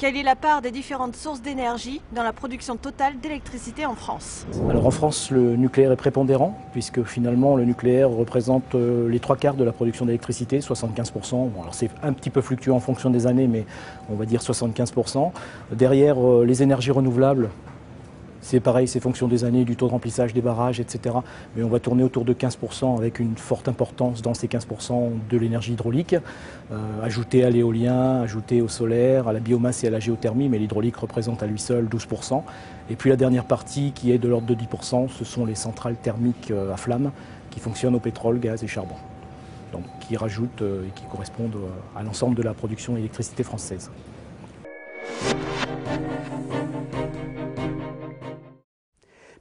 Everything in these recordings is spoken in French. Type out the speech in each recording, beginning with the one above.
Quelle est la part des différentes sources d'énergie dans la production totale d'électricité en France? Alors en France, le nucléaire est prépondérant, puisque finalement le nucléaire représente les 3/4 de la production d'électricité, 75%. Bon, alors c'est un petit peu fluctuant en fonction des années, mais on va dire 75%. Derrière, les énergies renouvelables, c'est pareil, c'est fonction des années, du taux de remplissage des barrages, etc. Mais on va tourner autour de 15% avec une forte importance dans ces 15% de l'énergie hydraulique, ajoutée à l'éolien, ajoutée au solaire, à la biomasse et à la géothermie, mais l'hydraulique représente à lui seul 12%. Et puis la dernière partie qui est de l'ordre de 10%, ce sont les centrales thermiques à flamme qui fonctionnent au pétrole, gaz et charbon. Donc qui rajoutent et qui correspondent à l'ensemble de la production d'électricité française.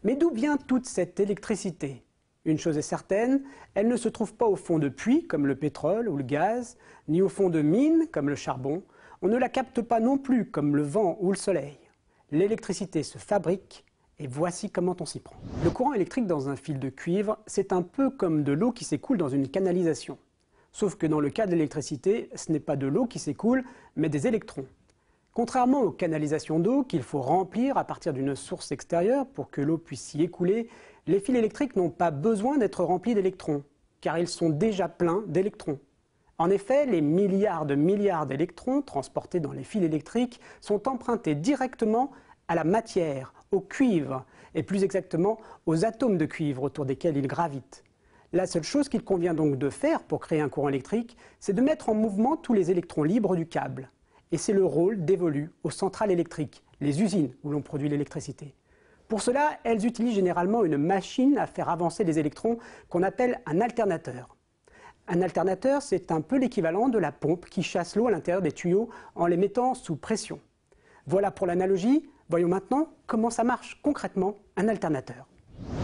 Mais d'où vient toute cette électricité? Une chose est certaine, elle ne se trouve pas au fond de puits comme le pétrole ou le gaz, ni au fond de mines comme le charbon. On ne la capte pas non plus comme le vent ou le soleil. L'électricité se fabrique et voici comment on s'y prend. Le courant électrique dans un fil de cuivre, c'est un peu comme de l'eau qui s'écoule dans une canalisation. Sauf que dans le cas de l'électricité, ce n'est pas de l'eau qui s'écoule, mais des électrons. Contrairement aux canalisations d'eau qu'il faut remplir à partir d'une source extérieure pour que l'eau puisse s'y écouler, les fils électriques n'ont pas besoin d'être remplis d'électrons, car ils sont déjà pleins d'électrons. En effet, les milliards d'électrons transportés dans les fils électriques sont empruntés directement à la matière, au cuivre, et plus exactement aux atomes de cuivre autour desquels ils gravitent. La seule chose qu'il convient donc de faire pour créer un courant électrique, c'est de mettre en mouvement tous les électrons libres du câble. Et c'est le rôle dévolu aux centrales électriques, les usines où l'on produit l'électricité. Pour cela, elles utilisent généralement une machine à faire avancer les électrons qu'on appelle un alternateur. Un alternateur, c'est un peu l'équivalent de la pompe qui chasse l'eau à l'intérieur des tuyaux en les mettant sous pression. Voilà pour l'analogie. Voyons maintenant comment ça marche concrètement un alternateur.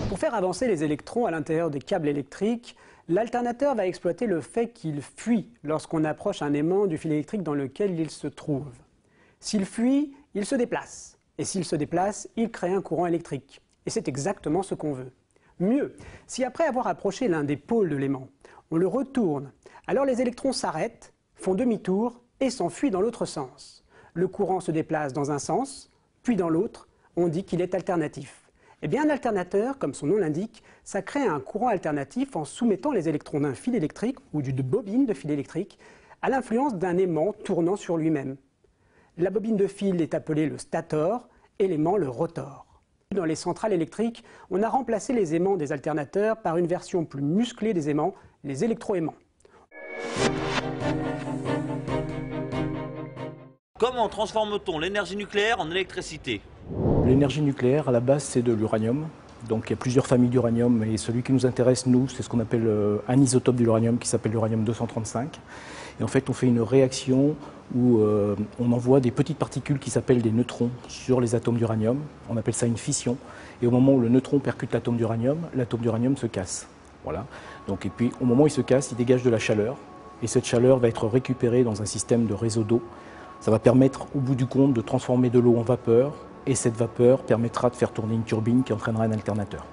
Pour faire avancer les électrons à l'intérieur des câbles électriques, l'alternateur va exploiter le fait qu'il fuit lorsqu'on approche un aimant du fil électrique dans lequel il se trouve. S'il fuit, il se déplace. Et s'il se déplace, il crée un courant électrique. Et c'est exactement ce qu'on veut. Mieux, si après avoir approché l'un des pôles de l'aimant, on le retourne, alors les électrons s'arrêtent, font demi-tour et s'enfuient dans l'autre sens. Le courant se déplace dans un sens, puis dans l'autre, on dit qu'il est alternatif. Eh bien, un alternateur, comme son nom l'indique, ça crée un courant alternatif en soumettant les électrons d'un fil électrique ou d'une bobine de fil électrique à l'influence d'un aimant tournant sur lui-même. La bobine de fil est appelée le stator et l'aimant le rotor. Dans les centrales électriques, on a remplacé les aimants des alternateurs par une version plus musclée des aimants, les électroaimants. Comment transforme-t-on l'énergie nucléaire en électricité? L'énergie nucléaire, à la base, c'est de l'uranium. Donc il y a plusieurs familles d'uranium, et celui qui nous intéresse, nous, c'est ce qu'on appelle un isotope de l'uranium qui s'appelle l'uranium 235. Et en fait, on fait une réaction où on envoie des petites particules qui s'appellent des neutrons sur les atomes d'uranium. On appelle ça une fission. Et au moment où le neutron percute l'atome d'uranium se casse. Voilà. Donc, et puis au moment où il se casse, il dégage de la chaleur. Et cette chaleur va être récupérée dans un système de réseau d'eau. Ça va permettre, au bout du compte, de transformer de l'eau en vapeur. Et cette vapeur permettra de faire tourner une turbine qui entraînera un alternateur.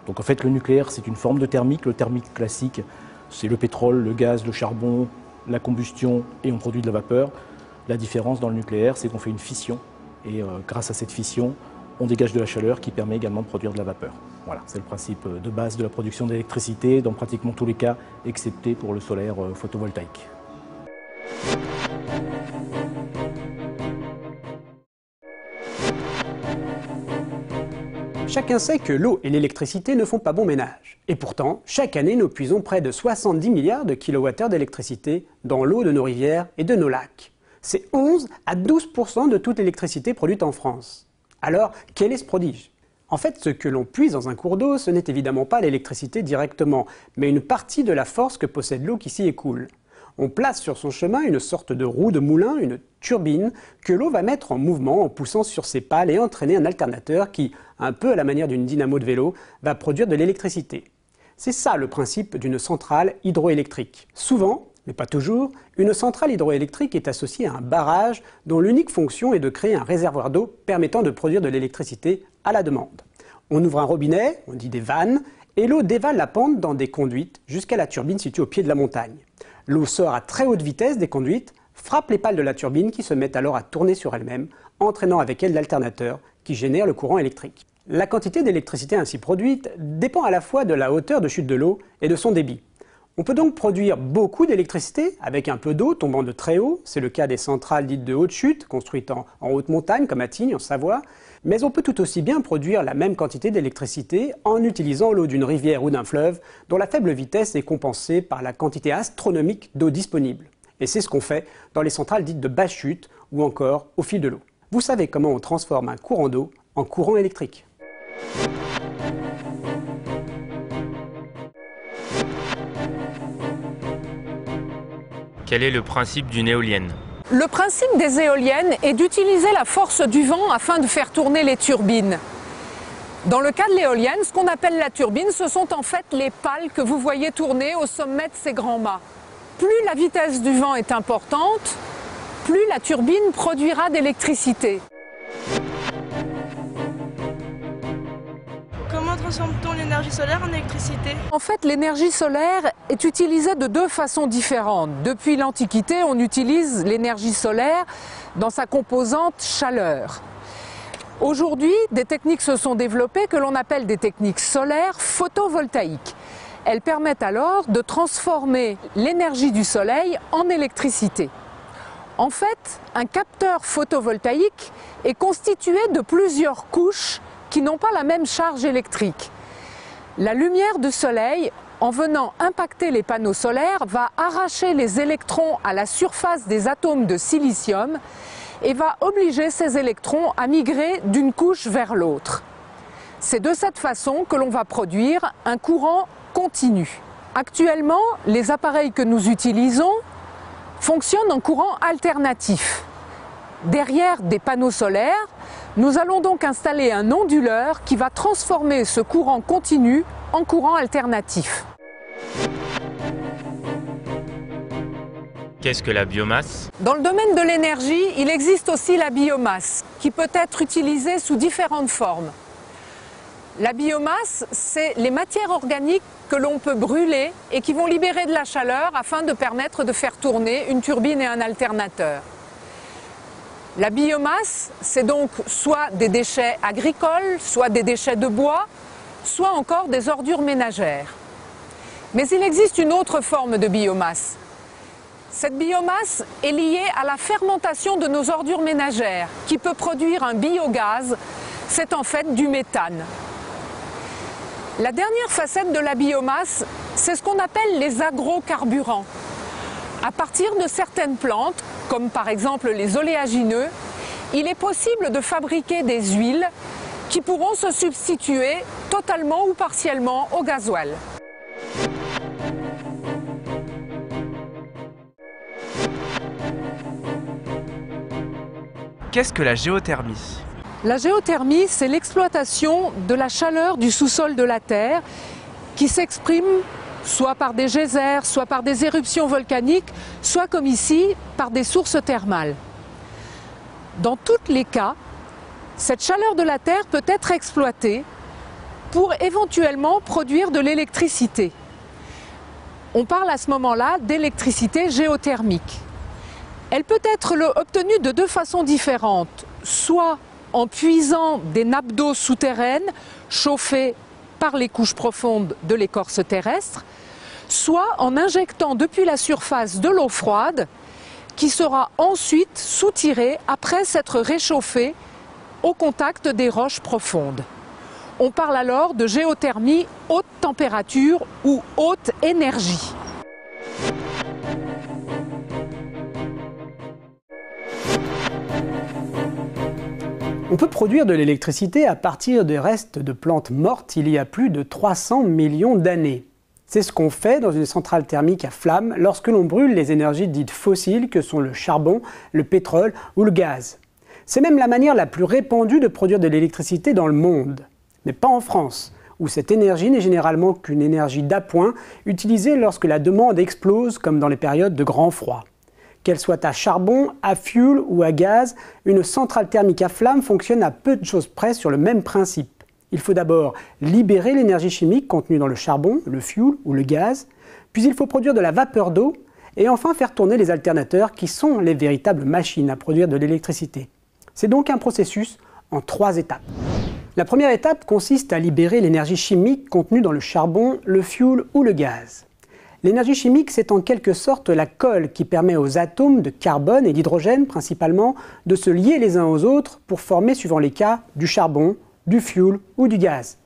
Donc en fait, le nucléaire, c'est une forme de thermique. Le thermique classique, c'est le pétrole, le gaz, le charbon, la combustion, et on produit de la vapeur. La différence dans le nucléaire, c'est qu'on fait une fission. Et grâce à cette fission, on dégage de la chaleur qui permet également de produire de la vapeur. Voilà, c'est le principe de base de la production d'électricité, dans pratiquement tous les cas, excepté pour le solaire photovoltaïque. Chacun sait que l'eau et l'électricité ne font pas bon ménage. Et pourtant, chaque année, nous puisons près de 70 milliards de kilowattheures d'électricité dans l'eau de nos rivières et de nos lacs. C'est 11 à 12% de toute l'électricité produite en France. Alors, quel est ce prodige? En fait, ce que l'on puise dans un cours d'eau, ce n'est évidemment pas l'électricité directement, mais une partie de la force que possède l'eau qui s'y écoule. On place sur son chemin une sorte de roue de moulin, une turbine, que l'eau va mettre en mouvement en poussant sur ses pales et entraîner un alternateur qui, un peu à la manière d'une dynamo de vélo, va produire de l'électricité. C'est ça le principe d'une centrale hydroélectrique. Souvent, mais pas toujours, une centrale hydroélectrique est associée à un barrage dont l'unique fonction est de créer un réservoir d'eau permettant de produire de l'électricité à la demande. On ouvre un robinet, on dit des vannes, et l'eau dévale la pente dans des conduites jusqu'à la turbine située au pied de la montagne. L'eau sort à très haute vitesse des conduites, frappe les pales de la turbine qui se mettent alors à tourner sur elles-mêmes, entraînant avec elles l'alternateur qui génère le courant électrique. La quantité d'électricité ainsi produite dépend à la fois de la hauteur de chute de l'eau et de son débit. On peut donc produire beaucoup d'électricité avec un peu d'eau tombant de très haut, c'est le cas des centrales dites de haute chute, construites en haute montagne comme à Tignes en Savoie, mais on peut tout aussi bien produire la même quantité d'électricité en utilisant l'eau d'une rivière ou d'un fleuve dont la faible vitesse est compensée par la quantité astronomique d'eau disponible. Et c'est ce qu'on fait dans les centrales dites de basse chute ou encore au fil de l'eau. Vous savez comment on transforme un courant d'eau en courant électrique. Quel est le principe d'une éolienne? Le principe des éoliennes est d'utiliser la force du vent afin de faire tourner les turbines. Dans le cas de l'éolienne, ce qu'on appelle la turbine, ce sont en fait les pales que vous voyez tourner au sommet de ces grands mâts. Plus la vitesse du vent est importante, plus la turbine produira d'électricité. Comment transforme-t-on l'énergie solaire en électricité? En fait, l'énergie solaire est utilisée de deux façons différentes. Depuis l'Antiquité, on utilise l'énergie solaire dans sa composante chaleur. Aujourd'hui, des techniques se sont développées que l'on appelle des techniques solaires photovoltaïques. Elles permettent alors de transformer l'énergie du soleil en électricité. En fait, un capteur photovoltaïque est constitué de plusieurs couches qui n'ont pas la même charge électrique. La lumière du soleil, en venant impacter les panneaux solaires, va arracher les électrons à la surface des atomes de silicium et va obliger ces électrons à migrer d'une couche vers l'autre. C'est de cette façon que l'on va produire un courant continu. Actuellement, les appareils que nous utilisons fonctionnent en courant alternatif. Derrière des panneaux solaires, nous allons donc installer un onduleur qui va transformer ce courant continu en courant alternatif. Qu'est-ce que la biomasse? Dans le domaine de l'énergie, il existe aussi la biomasse, qui peut être utilisée sous différentes formes. La biomasse, c'est les matières organiques que l'on peut brûler et qui vont libérer de la chaleur afin de permettre de faire tourner une turbine et un alternateur. La biomasse, c'est donc soit des déchets agricoles, soit des déchets de bois, soit encore des ordures ménagères. Mais il existe une autre forme de biomasse. Cette biomasse est liée à la fermentation de nos ordures ménagères, qui peut produire un biogaz, c'est en fait du méthane. La dernière facette de la biomasse, c'est ce qu'on appelle les agrocarburants. À partir de certaines plantes, comme par exemple les oléagineux, il est possible de fabriquer des huiles qui pourront se substituer totalement ou partiellement au gasoil. Qu'est-ce que la géothermie? La géothermie, c'est l'exploitation de la chaleur du sous-sol de la Terre qui s'exprime soit par des geysers, soit par des éruptions volcaniques, soit comme ici, par des sources thermales. Dans tous les cas, cette chaleur de la Terre peut être exploitée pour éventuellement produire de l'électricité. On parle à ce moment-là d'électricité géothermique. Elle peut être obtenue de deux façons différentes, soit en puisant des nappes d'eau souterraines chauffées par les couches profondes de l'écorce terrestre, soit en injectant depuis la surface de l'eau froide qui sera ensuite soutirée après s'être réchauffée au contact des roches profondes. On parle alors de géothermie haute température ou haute énergie. On peut produire de l'électricité à partir des restes de plantes mortes il y a plus de 300 millions d'années. C'est ce qu'on fait dans une centrale thermique à flamme lorsque l'on brûle les énergies dites fossiles que sont le charbon, le pétrole ou le gaz. C'est même la manière la plus répandue de produire de l'électricité dans le monde. Mais pas en France, où cette énergie n'est généralement qu'une énergie d'appoint utilisée lorsque la demande explose comme dans les périodes de grand froid. Qu'elle soit à charbon, à fioul ou à gaz, une centrale thermique à flamme fonctionne à peu de choses près sur le même principe. Il faut d'abord libérer l'énergie chimique contenue dans le charbon, le fioul ou le gaz, puis il faut produire de la vapeur d'eau, et enfin faire tourner les alternateurs qui sont les véritables machines à produire de l'électricité. C'est donc un processus en 3 étapes. La première étape consiste à libérer l'énergie chimique contenue dans le charbon, le fioul ou le gaz. L'énergie chimique, c'est en quelque sorte la colle qui permet aux atomes de carbone et d'hydrogène principalement de se lier les uns aux autres pour former, suivant les cas, du charbon, du fioul ou du gaz.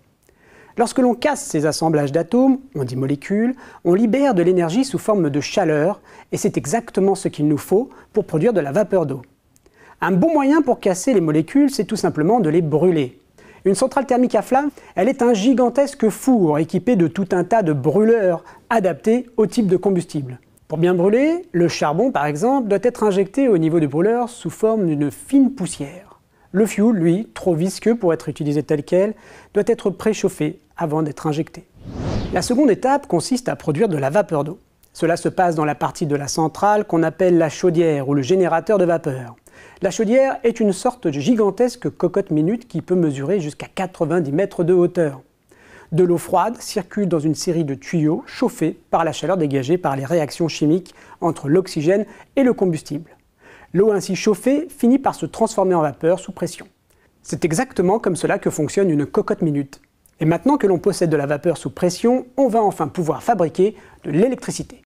Lorsque l'on casse ces assemblages d'atomes, on dit molécules, on libère de l'énergie sous forme de chaleur et c'est exactement ce qu'il nous faut pour produire de la vapeur d'eau. Un bon moyen pour casser les molécules, c'est tout simplement de les brûler. Une centrale thermique à flamme, elle est un gigantesque four équipé de tout un tas de brûleurs adaptés au type de combustible. Pour bien brûler, le charbon par exemple doit être injecté au niveau du brûleur sous forme d'une fine poussière. Le fioul, lui, trop visqueux pour être utilisé tel quel, doit être préchauffé avant d'être injecté. La seconde étape consiste à produire de la vapeur d'eau. Cela se passe dans la partie de la centrale qu'on appelle la chaudière ou le générateur de vapeur. La chaudière est une sorte de gigantesque cocotte minute qui peut mesurer jusqu'à 90 mètres de hauteur. De l'eau froide circule dans une série de tuyaux chauffés par la chaleur dégagée par les réactions chimiques entre l'oxygène et le combustible. L'eau ainsi chauffée finit par se transformer en vapeur sous pression. C'est exactement comme cela que fonctionne une cocotte minute. Et maintenant que l'on possède de la vapeur sous pression, on va enfin pouvoir fabriquer de l'électricité.